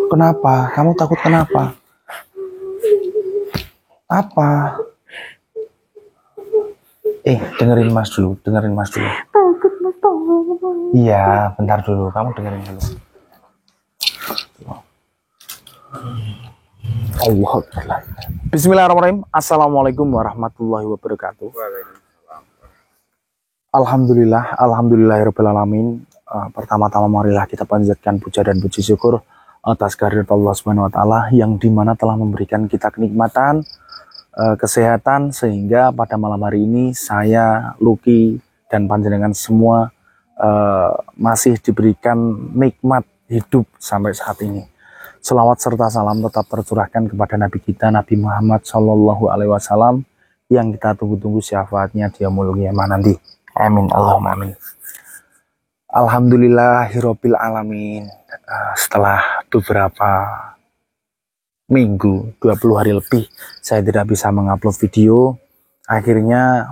Kenapa? Kamu takut kenapa? Apa? Dengerin Mas dulu. Takut mas, tolong. Iya, bentar dulu. Kamu dengerin dulu. Bismillahirrahmanirrahim. Assalamualaikum warahmatullahi wabarakatuh. Alhamdulillahirrahmanirrahim. Pertama-tama marilah kita panjatkan puja dan puji syukur atas kehadirat Allah Subhanahu wa taala yang dimana telah memberikan kita kenikmatan, kesehatan, sehingga pada malam hari ini saya, Lucky, dan panjenengan semua masih diberikan nikmat hidup sampai saat ini. Selawat serta salam tetap tercurahkan kepada Nabi kita, Nabi Muhammad Shallallahu Alaihi Wasallam, yang kita tunggu-tunggu syafaatnya di yaumul qiyamah nanti. Amin, Allahumma amin. Alhamdulillahirabbil alamin. Setelah beberapa minggu, 20 hari lebih, saya tidak bisa mengupload video. Akhirnya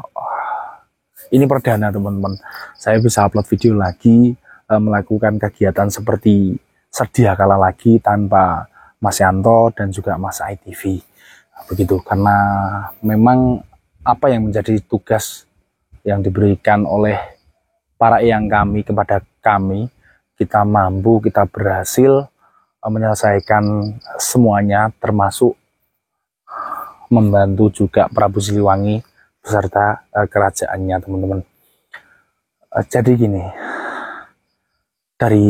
ini perdana teman-teman, saya bisa upload video lagi, melakukan kegiatan seperti sedia kala lagi tanpa Mas Yanto dan juga Mas ITV. Begitu, karena memang apa yang menjadi tugas yang diberikan oleh para eyang kami kepada kami, kita mampu, kita berhasil menyelesaikan semuanya, termasuk membantu juga Prabu Siliwangi beserta kerajaannya, teman-teman. Jadi gini, dari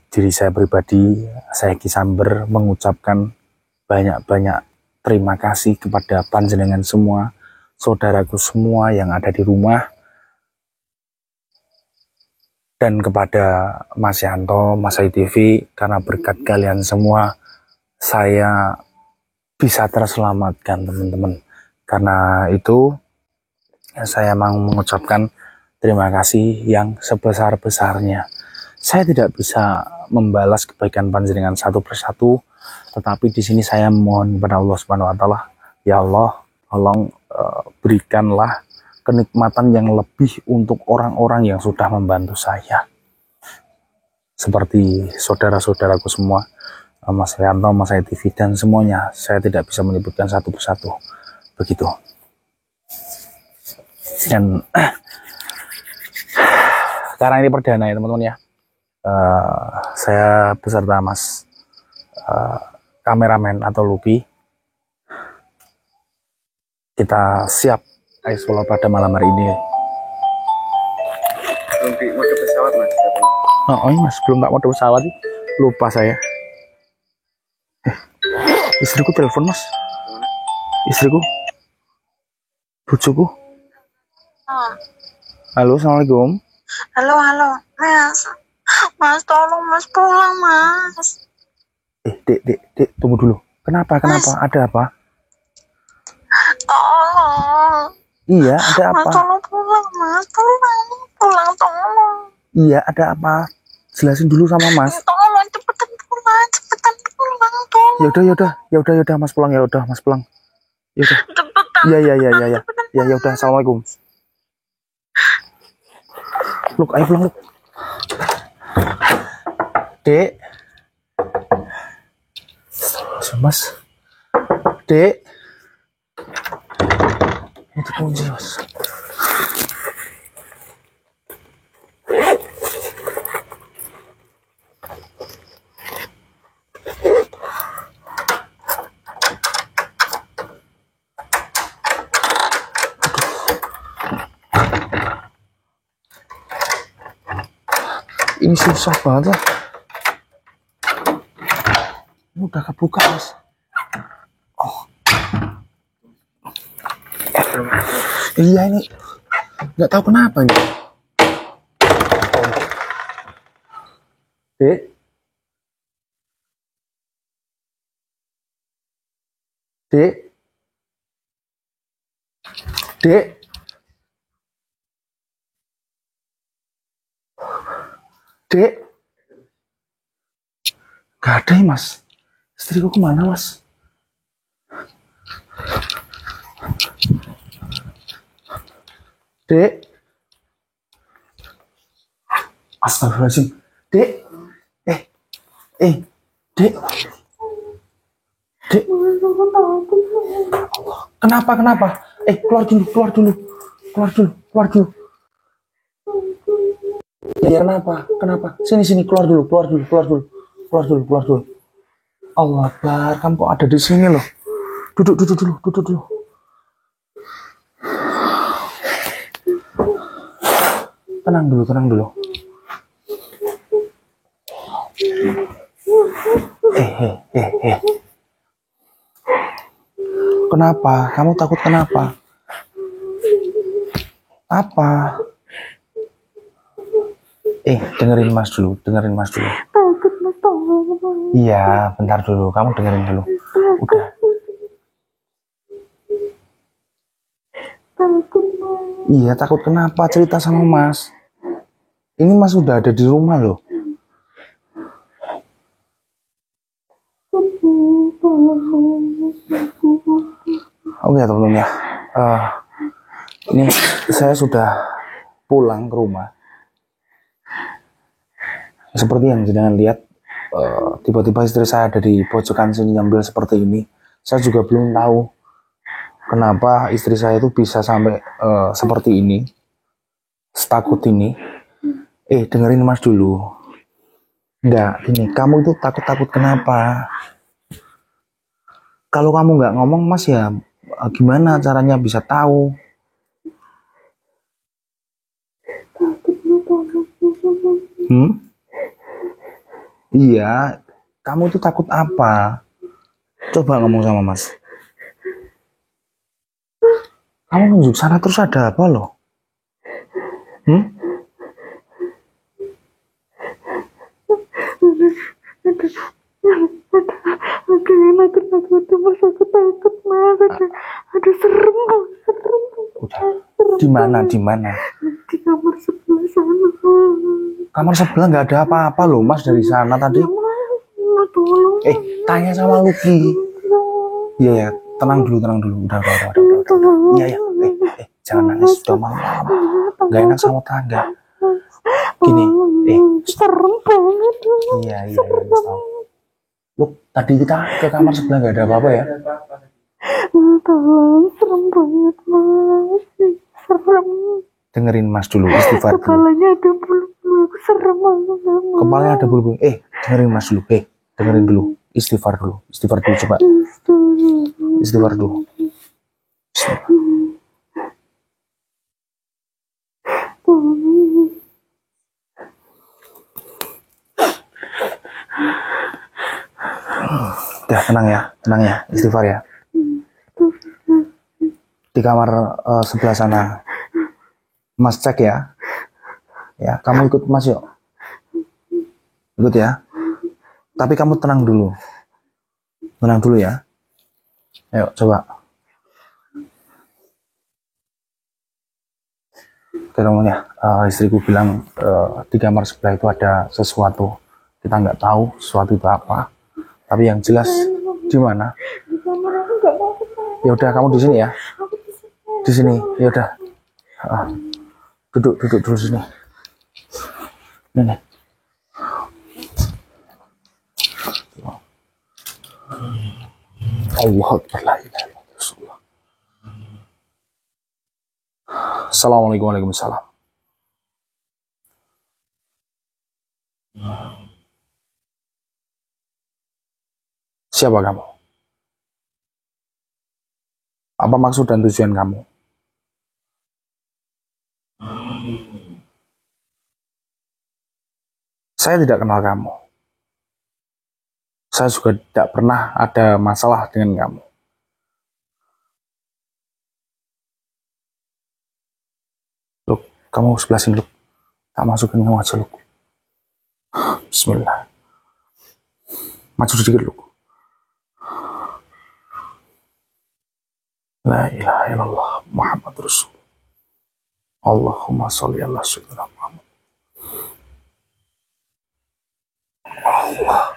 diri saya pribadi, saya Ki Samber mengucapkan banyak-banyak terima kasih kepada panjenengan semua, saudaraku semua yang ada di rumah, dan kepada Mas Yanto, Mas ITV, karena berkat kalian semua saya bisa terselamatkan, teman-teman. Karena itu saya mau mengucapkan terima kasih yang sebesar-besarnya. Saya tidak bisa membalas kebaikan panjenengan satu persatu, tetapi di sini saya mohon kepada Allah Subhanahu wa taala, ya Allah, tolong berikanlah kenikmatan yang lebih untuk orang-orang yang sudah membantu saya. Seperti saudara-saudaraku semua, Mas Yanto, Mas ITV, dan semuanya, saya tidak bisa menyebutkan satu persatu. Begitu. Dan karena ini perdana ya teman-teman ya, saya beserta Mas kameramen atau Lucky, kita siap sholat pada malam hari ini. Belum di mode pesawat mas? Oh iya mas, belum tak mode pesawat, lupa saya. Istriku telepon mas. Istriku, bujuku. Halo, assalamualaikum. Halo, mas, tolong mas, pulang mas. Dek, tunggu dulu. Kenapa? Ada apa? Tolong. Iya, ada apa? Mas, tolong pulang mas, tolong. Iya, ada apa? Jelasin dulu sama mas. Tolong cepetan pulang, tolong. Yaudah, mas pulang, yaudah. Cepetan. Iya. Ya, yaudah, assalamualaikum. Luk, ayo pulang, Luk. Dek. Mas. Dek. Itu kunci, mas. Ini susah banget lah. Ini udah kebuka mas. Oh. Iya ini nggak tahu kenapa ini. Dek. Dek, gak ada ya mas. Istriku kemana mas? Dek. Astagfirullahaladzim. Dek. Dek. Dek, kenapa? Keluar dulu. Ya, kenapa? Sini, keluar dulu. Allah Akbar, kamu kok ada di sini loh. Duduk dulu. Tenang dulu. Kenapa? Kamu takut kenapa? Apa? Dengerin Mas dulu. Takut Mas, tolong. Iya, bentar dulu. Kamu dengerin dulu. Udah. Takut Mas. Iya, takut kenapa? Cerita sama Mas. Ini Mas udah ada di rumah loh. Oke teman-teman ya. Ini saya sudah pulang ke rumah. Seperti yang jenengan lihat, tiba-tiba istri saya ada di pojokan sini nyambil seperti ini. Saya juga belum tahu kenapa istri saya itu bisa sampai seperti ini, setakut ini. Dengerin Mas dulu. Enggak, gini, kamu itu takut kenapa? Kalau kamu nggak ngomong Mas ya, gimana caranya bisa tahu? Iya, kamu itu takut apa? Coba ngomong sama Mas. Kamu nunjuk sana terus ada apa loh? Mas, aku takut Mas. Ada serem. Udah. Di mana? Di kamar sebelah sana. Kamar sebelah nggak ada apa-apa loh Mas dari sana tadi. Tolong. Tanya sama Lucky. Iya, tenang dulu. Udah. Iya. Jangan nangis, sudah malam. Nggak enak sama tangga. Gini, serem banget. Iya. Loh, tadi kita ke kamar sebelah nggak ada apa-apa ya? Tolong, serem banget Mas. Serem. Dengerin Mas dulu, istighfar dulu. Kepalanya ada bulu-bulu, serem banget. Kepalanya ada bulu-bulu. Dengerin Mas dulu. Dengerin dulu. Istighfar dulu coba. Istighfar dulu. Udah, tenang ya, istighfar ya. Di kamar sebelah sana, Mas cek ya. Ya, kamu ikut Mas yuk. Ikut ya. Tapi kamu tenang dulu ya. Ayo, coba. Teman ya, istriku bilang di kamar sebelah itu ada sesuatu. Kita nggak tahu sesuatu itu apa. Tapi yang jelas di mana? Di kamar aku nggak mau ke sana. Ya udah, kamu di sini ya. Di sini. Ya udah. Duduk dulu sini. Nih. Allah Akbar, la ilaha illallah. Assalamualaikum warahmatullahi wabarakatuh. Siapa kamu? Apa maksud dan tujuan kamu? Saya tidak kenal kamu. Saya juga tidak pernah ada masalah dengan kamu. Look, kamu sebelah sini, Look. Tak masukin kamu aja, Look. Bismillah. Maju sedikit, Look. La ilaha illallah Muhammad Rasul. Allahumma sholli ala sayyidina Muhammad. Allah.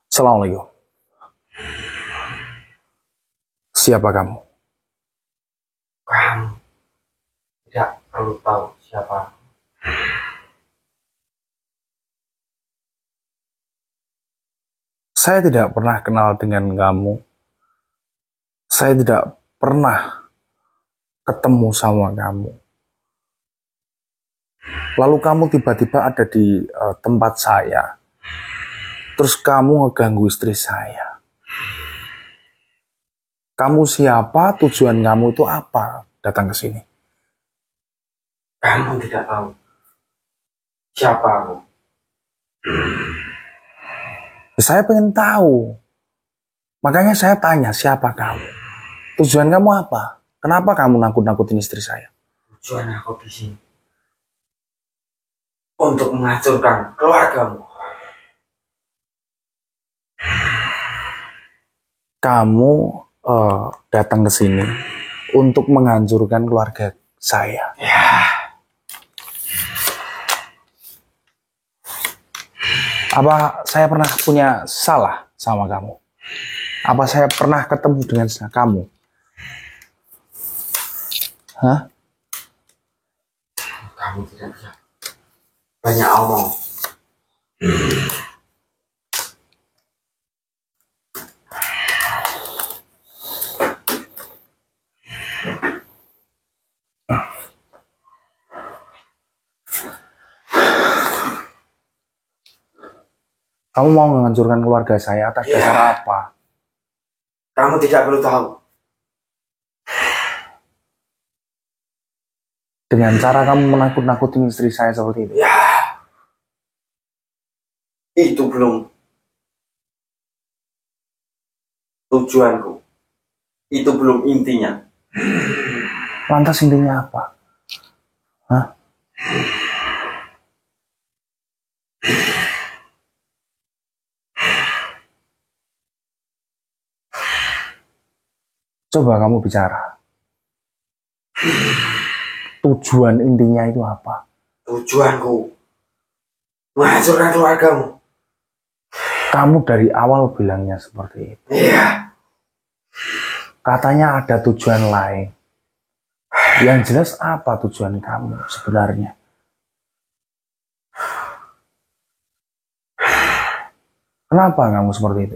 Assalamualaikum. Siapa kamu? Kamu tidak perlu tahu siapa. Saya tidak pernah kenal dengan kamu. Saya tidak pernah ketemu sama kamu. Lalu kamu tiba-tiba ada di tempat saya. Terus kamu ngeganggu istri saya. Kamu siapa? Tujuan kamu itu apa datang ke sini? Kamu tidak tahu siapa aku. Saya pengen tahu. Makanya saya tanya siapa kamu. Tujuan kamu apa? Kenapa kamu nakut-nakutin istri saya? Tujuan aku di sini untuk menghancurkan keluargamu. Kamu datang ke sini untuk menghancurkan keluarga saya. Ya. Apa saya pernah punya salah sama kamu? Apa saya pernah ketemu dengan kamu? Hah? Kamu tidak bisa banyak omong. Kamu mau menghancurkan keluarga saya atas dasar apa? Kamu tidak perlu tahu. Dengan cara kamu menakut-nakutin istri saya seperti itu? Ya. Itu belum tujuanku. Itu belum intinya. Lantas intinya apa? Hah? Coba kamu bicara. Tujuan intinya itu apa? Tujuanku menghancurkan keluargamu. Kamu dari awal bilangnya seperti itu. Iya. Katanya ada tujuan lain. Yang jelas apa tujuan kamu sebenarnya? Kenapa kamu seperti itu?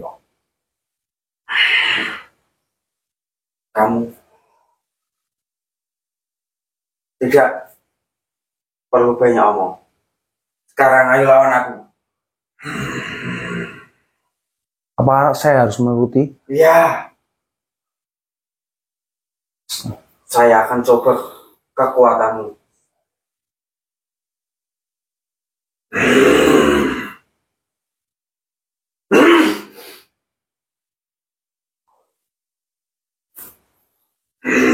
Kamu tidak perlu banyak omong. Sekarang ayo lawan aku. Apa saya harus menuruti? Iya. Saya akan coba kekuatanmu.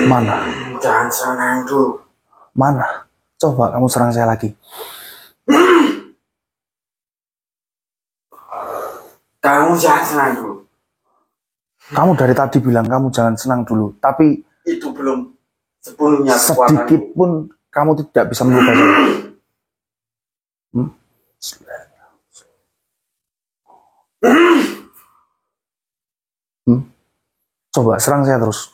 Mana? Jangan senang dulu. Mana? Coba kamu serang saya lagi. Kamu jangan senang dulu. Kamu dari tadi bilang kamu jangan senang dulu, tapi Itu belum sepenuhnya sedikit kekuatanku. pun kamu tidak bisa merubah saya. Coba serang saya terus.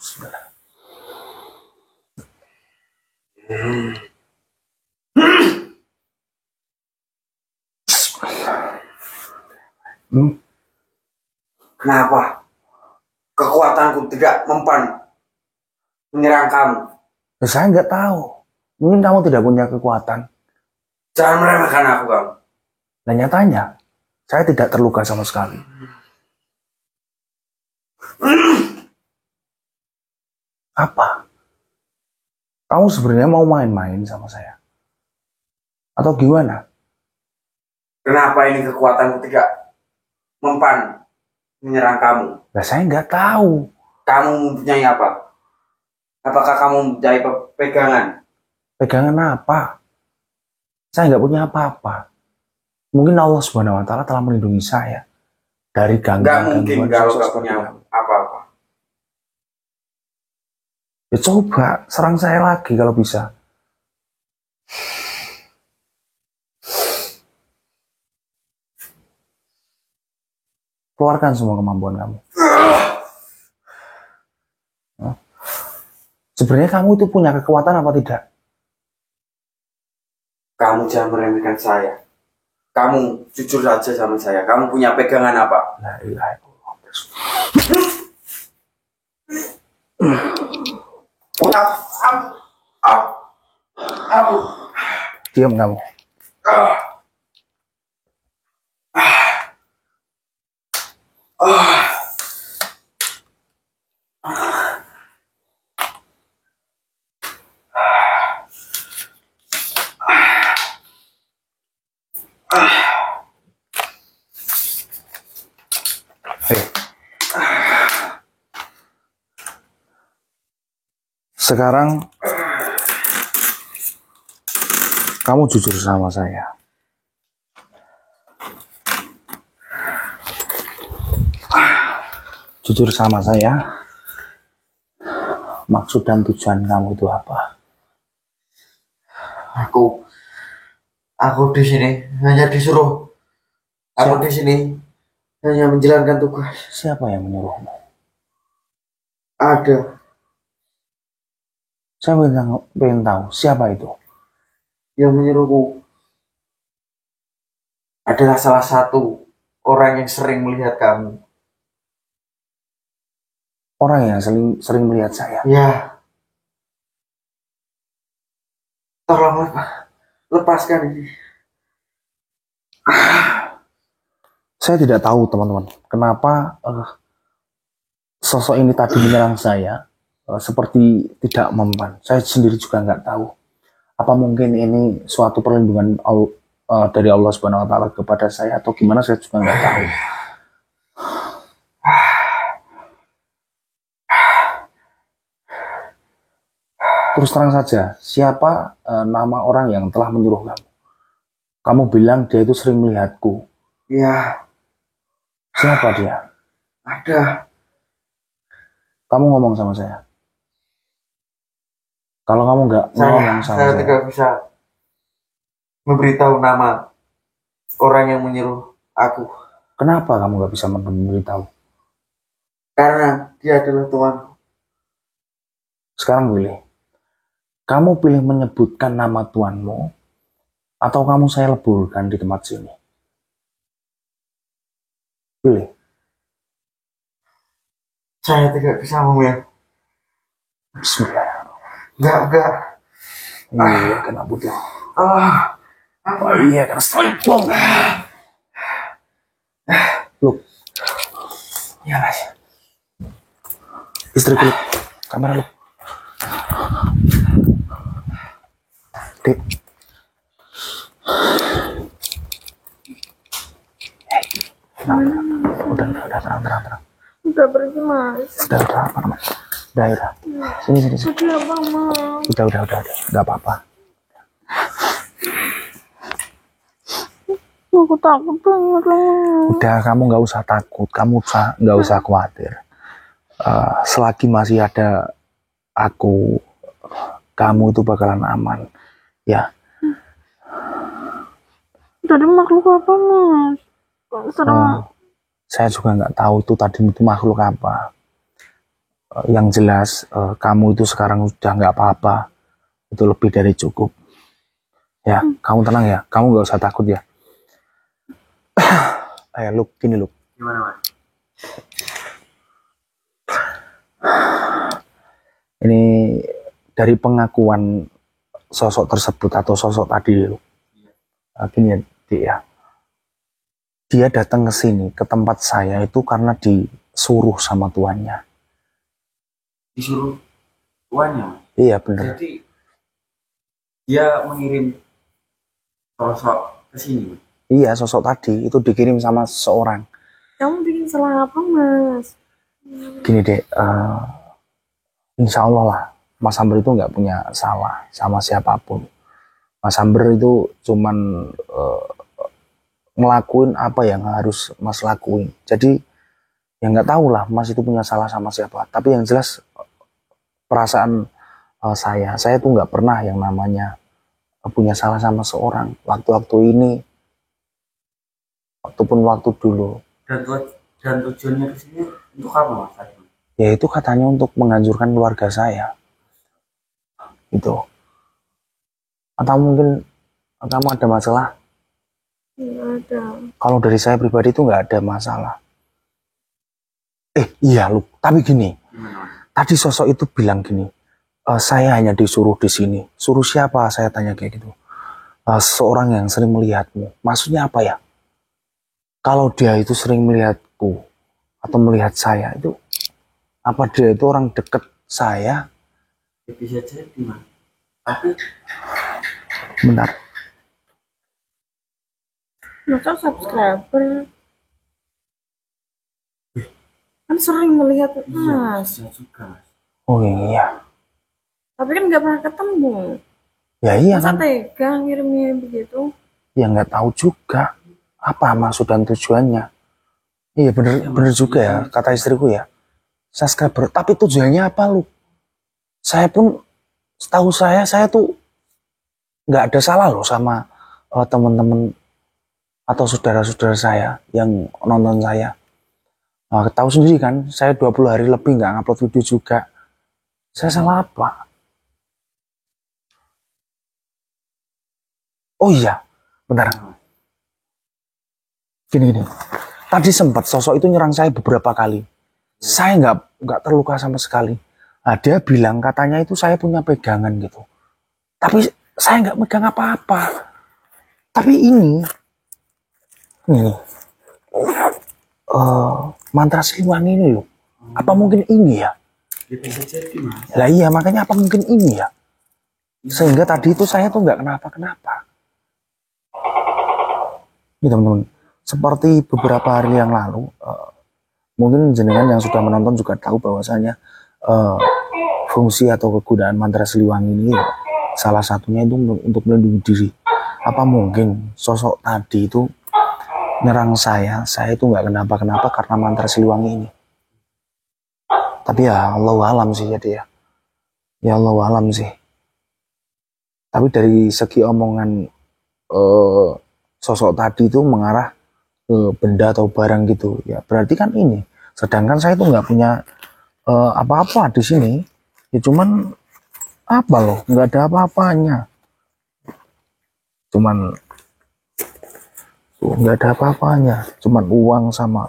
Kenapa kekuatanku tidak mempan menyerang kamu? Ya, saya nggak tahu. Mungkin kamu tidak punya kekuatan. Jangan meremehkan aku, kamu. Dan nyatanya, saya tidak terluka sama sekali. Apa? Kamu sebenarnya mau main-main sama saya? Atau gimana? Kenapa ini kekuatanku tidak mempan menyerang kamu? Nah, saya nggak tahu. Kamu mempunyai apa? Apakah kamu mempunyai pegangan? Pegangan apa? Saya nggak punya apa-apa. Mungkin Allah Subhanahu Wa Taala telah melindungi saya dari Nggak mungkin gangguan-gangguan kalau sosok nggak seperti punya kamu. apa-apa. Ya coba serang saya lagi kalau bisa. Keluarkan semua kemampuan kamu. Sebenarnya kamu itu punya kekuatan apa tidak? Kamu jangan meremehkan saya. Kamu jujur saja sama saya. Kamu punya pegangan apa? La ilaha illallah. Diam kamu. Sekarang kamu jujur sama saya. Jujur sama saya. Maksud dan tujuan kamu itu apa? Aku di sini hanya disuruh. Aku di sini hanya menjalankan tugas. Siapa yang menyuruhmu? Ada Saya pengen tahu siapa itu. yang menyuruhku. Adalah salah satu orang yang sering melihat kamu. Orang yang sering melihat saya. Ya. Tolong lepaskan ini. Saya tidak tahu teman-teman, kenapa sosok ini tadi menyerang saya seperti tidak mempan. Saya sendiri juga nggak tahu. Apa mungkin ini suatu perlindungan dari Allah Subhanahu Wa Taala kepada saya atau gimana, saya juga nggak tahu. Terus terang saja, siapa nama orang yang telah menyuruh kamu? Kamu bilang dia itu sering melihatku. Ya. Siapa dia? Ada. Kamu ngomong sama saya. Kalau kamu nggak ngomong sama saya saya, tidak bisa memberitahu nama orang yang menyuruh aku. kenapa kamu nggak bisa memberitahu? Karena dia adalah Tuhanku. Sekarang pilih. Kamu pilih menyebutkan nama Tuhanmu, atau kamu saya leburkan di tempat sini? Pilih. Saya tidak bisa memilih. Bismillah. Enggak. Iya, kena butuh. Oh iya, kena sombong. Look. Ya, Mas. Istriku, look. Kamera, look. Dek. Hey. Udah, tenang. Udah pergi, Mas. Udah, apa namanya? Udah. Sini. Udah apa, Mas? Udah. Gak apa-apa. Aku takut banget, Mas. Udah, kamu nggak usah takut. Kamu nggak usah khawatir. Selagi masih ada aku, kamu itu bakalan aman. Ya. Tadi makhluk apa, Mas? Serem. Saya juga nggak tahu itu makhluk apa. Yang jelas kamu itu sekarang sudah nggak apa-apa. Itu lebih dari cukup. Ya, kamu tenang ya. Kamu nggak usah takut ya. Ayo, look, gini look. Gimana, Mas? Ini dari pengakuan sosok tersebut atau sosok tadi look. Gini ya, Dik ya. Dia datang ke sini, ke tempat saya itu karena disuruh sama tuannya. Disuruh tuannya, Mas? Iya, bener. Jadi dia mengirim sosok ke sini, Mas? Iya, sosok tadi itu dikirim sama seseorang. Kamu bikin salah apa, Mas? Gini deh, insya Allah lah, Mas Amber itu nggak punya salah sama siapapun. Mas Amber itu cuman ngelakuin apa yang harus Mas lakuin. Jadi ya nggak tahu lah Mas itu punya salah sama siapa. Tapi yang jelas perasaan saya tuh nggak pernah yang namanya punya salah sama seorang. Waktu-waktu ini, ataupun waktu dulu. Dan tujuannya ke sini untuk apa, Mas? Ya itu katanya untuk menghancurkan keluarga saya. Itu. Atau mungkin Kamu ada masalah? Nggak ada. Kalau dari saya pribadi itu nggak ada masalah. Iya lu, tapi gini, tadi sosok itu bilang gini, saya hanya disuruh di sini. Suruh siapa? Saya tanya kayak gitu. Seorang yang sering melihatmu. Maksudnya apa ya? Kalau dia itu sering melihatku atau melihat saya itu, apa dia itu orang deket saya? Ya, bisa jadi mas. Tapi Bentar. Masa subscriber kan sering melihat mas, bisa juga mas. Oh iya. tapi kan nggak pernah ketemu. Ya iya Masa kan? tega ngirimnya begitu? Ya nggak tahu juga apa maksud dan tujuannya. Iya bener juga ya kata istriku ya. Subscriber. Tapi tujuannya apa lu? Saya pun setahu saya tuh nggak ada salah loh sama teman-teman atau saudara-saudara saya yang nonton saya. Tahu sendiri kan, saya 20 hari lebih nggak ngupload video juga. Saya salah apa? Oh iya, bentar. Gini. Tadi sempat sosok itu nyerang saya beberapa kali. Saya nggak terluka sama sekali. Nah, dia bilang katanya itu saya punya pegangan gitu. Tapi saya nggak megang apa-apa. Tapi ini mantra Siliwangi ini loh. Apa mungkin ini ya? Ya, bisa jadi mas. Lah iya, makanya apa mungkin ini ya? Sehingga tadi itu saya tuh nggak kenapa-kenapa. Ini teman-teman, seperti beberapa hari yang lalu, mungkin jenengan yang sudah menonton juga tahu bahwasanya fungsi atau kegunaan mantra Siliwangi ini salah satunya itu untuk melindungi diri. Apa mungkin sosok tadi itu nyerang saya itu nggak kenapa-kenapa karena mantra Siliwangi ini. Tapi ya Allah alam sih jadi ya. Ya Allah alam sih. Tapi dari segi omongan sosok tadi itu mengarah ke benda atau barang gitu ya, berarti kan ini. Sedangkan saya tuh nggak punya apa-apa di sini. Ya cuman apa loh, nggak ada apa-apanya. Cuman nggak ada apa-apanya. Cuman uang sama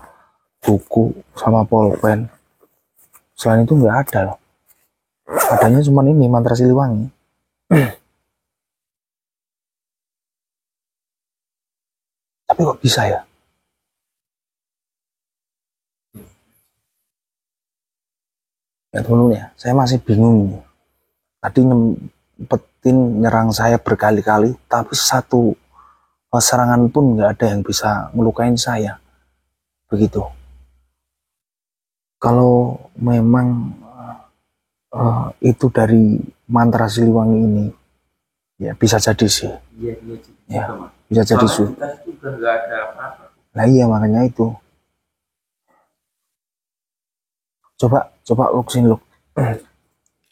buku sama pulpen. Selain itu nggak ada loh. Adanya cuman ini mantra Siliwangi. Tapi kok bisa ya? Ya teman ya, saya masih bingung. Tadi nyempetin nyerang saya berkali-kali, tapi satu serangan pun nggak ada yang bisa ngelukain saya. Begitu. Kalau memang itu dari mantra Siliwangi ini, ya bisa jadi sih. Iya, Ya, bisa jadi sih. Kita juga nggak ada apa-apa. Nah iya makanya itu. Coba look sini look.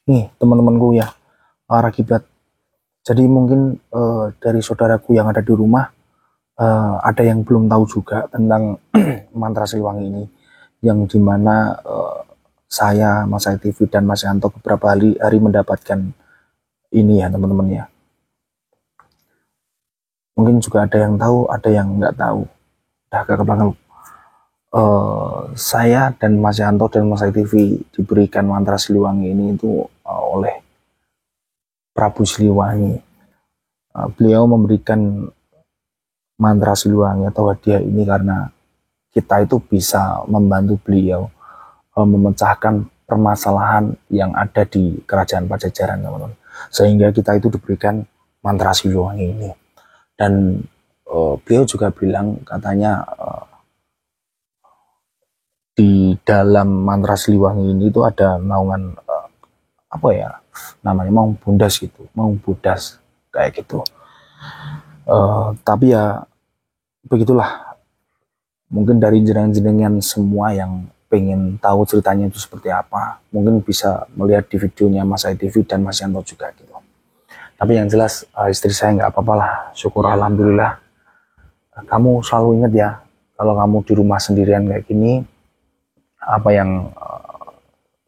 Nih teman-temanku ya, arah kiblat. Jadi mungkin dari saudaraku yang ada di rumah ada yang belum tahu juga tentang mantra Siliwangi ini, yang dimana saya, Mas TV dan Mas Yanto beberapa hari mendapatkan ini ya teman-teman ya. Mungkin juga ada yang tahu, ada yang nggak tahu. Udah ke belakang. Saya dan Mas Yanto dan Mas TV diberikan mantra Siliwangi ini itu oleh Prabu Siliwangi. Beliau memberikan mantra Siliwangi atau hadiah ini karena kita itu bisa membantu beliau memecahkan permasalahan yang ada di kerajaan Pajajaran, teman-teman. Sehingga kita itu diberikan mantra Siliwangi ini. Dan beliau juga bilang katanya di dalam mantra Siliwangi ini itu ada naungan apa ya namanya, mau bundas gitu, mau budas kayak gitu. Tapi ya begitulah, mungkin dari jenengan-jenengan semua yang pengen tahu ceritanya itu seperti apa, mungkin bisa melihat di videonya Mas TV dan Mas Yanto juga gitu. Tapi yang jelas istri saya nggak apa-apa lah, syukur alhamdulillah. Kamu selalu ingat ya, kalau kamu di rumah sendirian kayak gini, apa yang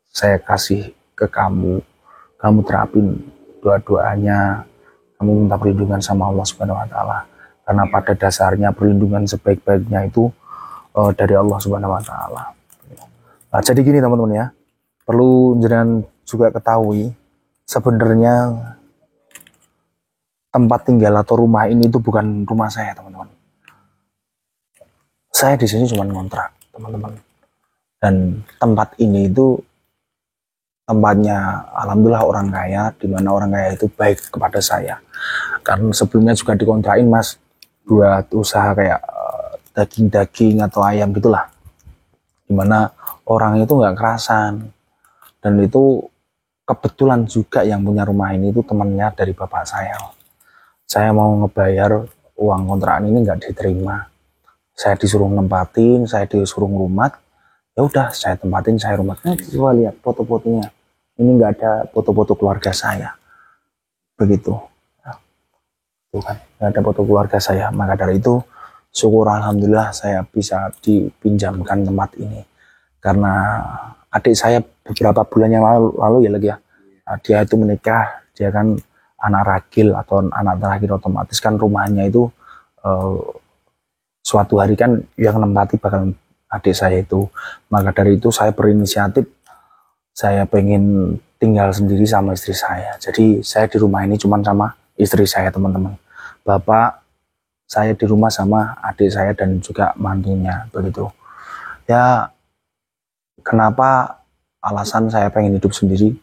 saya kasih ke kamu terapin doa-doanya, kami minta perlindungan sama Allah Subhanahu wa taala. Karena pada dasarnya perlindungan sebaik-baiknya itu dari Allah Subhanahu wa taala. Nah, jadi gini teman-teman ya. Perlu jenengan juga ketahui sebenarnya tempat tinggal atau rumah ini itu bukan rumah saya, teman-teman. Saya di sini cuma ngontrak, teman-teman. Dan tempat ini itu tempatnya alhamdulillah orang kaya, di mana orang kaya itu baik kepada saya. Karena sebelumnya juga dikontrakin Mas buat usaha kayak daging-daging atau ayam gitulah. Dimana orang itu nggak kerasan. Dan itu kebetulan juga yang punya rumah ini itu temannya dari bapak saya. Saya mau ngebayar uang kontrakan ini nggak diterima. Saya disuruh nempatin, saya disuruh ngurumat. Ya udah, saya tempatin, saya rumat. Coba lihat foto-fotonya. Ini nggak ada foto-foto keluarga saya. Begitu. Tuh kan, nggak ada foto keluarga saya. Maka dari itu, syukur alhamdulillah saya bisa dipinjamkan tempat ini. Karena adik saya beberapa bulan yang lalu ya lagi ya, dia itu menikah, dia kan anak ragil atau anak terakhir, otomatis kan rumahnya itu suatu hari kan yang nempati bakal adik saya itu. Maka dari itu saya berinisiatif, saya pengen tinggal sendiri sama istri saya. Jadi saya di rumah ini cuma sama istri saya, teman-teman. Bapak saya di rumah sama adik saya dan juga mantunya, begitu. Ya, kenapa alasan saya pengen hidup sendiri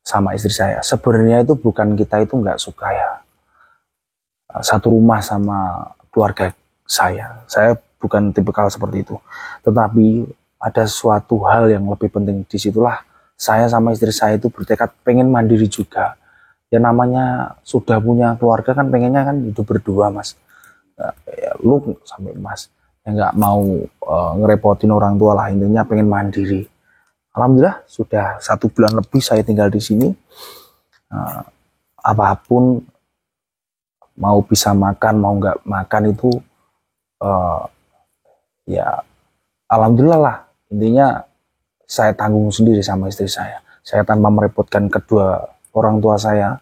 sama istri saya? Sebenarnya itu bukan kita itu nggak suka ya satu rumah sama keluarga saya. Saya bukan tipikal seperti itu. Tetapi ada suatu hal yang lebih penting. Disitulah saya sama istri saya itu bertekad pengen mandiri juga. Ya namanya sudah punya keluarga kan pengennya kan hidup berdua, Mas. Ya, lu sampai Mas yang nggak mau ngerepotin orang tua lah, intinya pengen mandiri. Alhamdulillah sudah 1 bulan lebih saya tinggal di sini. Apapun mau bisa makan mau nggak makan itu ya alhamdulillah lah, intinya saya tanggung sendiri sama istri saya. Saya tanpa merepotkan kedua orang tua saya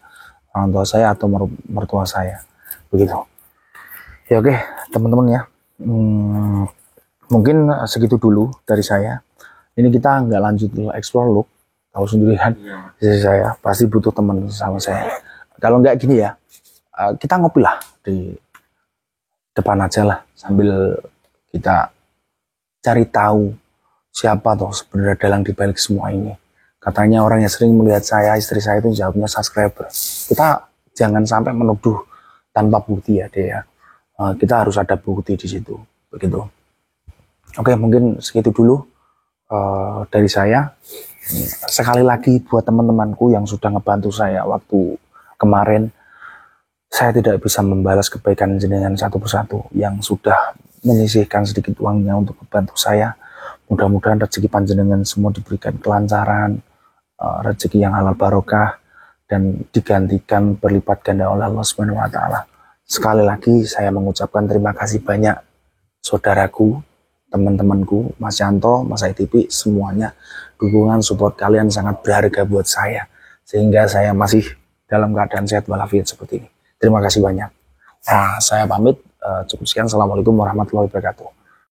atau mertua saya, begitu. Ya oke, teman-teman ya. Mungkin segitu dulu dari saya. Ini kita nggak lanjut explore look, tahu sendiri kan, saya pasti butuh teman sama saya. Kalau nggak gini ya, kita ngopi lah di depan aja lah, sambil kita cari tahu siapa toh sebenarnya dalang dibalik semua ini. Katanya orang yang sering melihat saya, istri saya itu jawabnya subscriber. Kita jangan sampai menuduh tanpa bukti ya, deh ya. Kita harus ada bukti di situ, begitu. Oke, mungkin segitu dulu dari saya. Sekali lagi buat teman-temanku yang sudah ngebantu saya waktu kemarin, saya tidak bisa membalas kebaikan jenengan satu persatu yang sudah menyisihkan sedikit uangnya untuk membantu saya. Mudah-mudahan rezeki panjenengan semua diberikan kelancaran, rezeki yang halal barokah, dan digantikan berlipat ganda oleh Allah Subhanahu wa taala. Sekali lagi saya mengucapkan terima kasih banyak saudaraku, teman-temanku, Mas Yanto, Mas ITP, semuanya. Dukungan support kalian sangat berharga buat saya, sehingga saya masih dalam keadaan sehat walafiat seperti ini. Terima kasih banyak. Nah, saya pamit, cukup sekian. Assalamualaikum warahmatullahi wabarakatuh.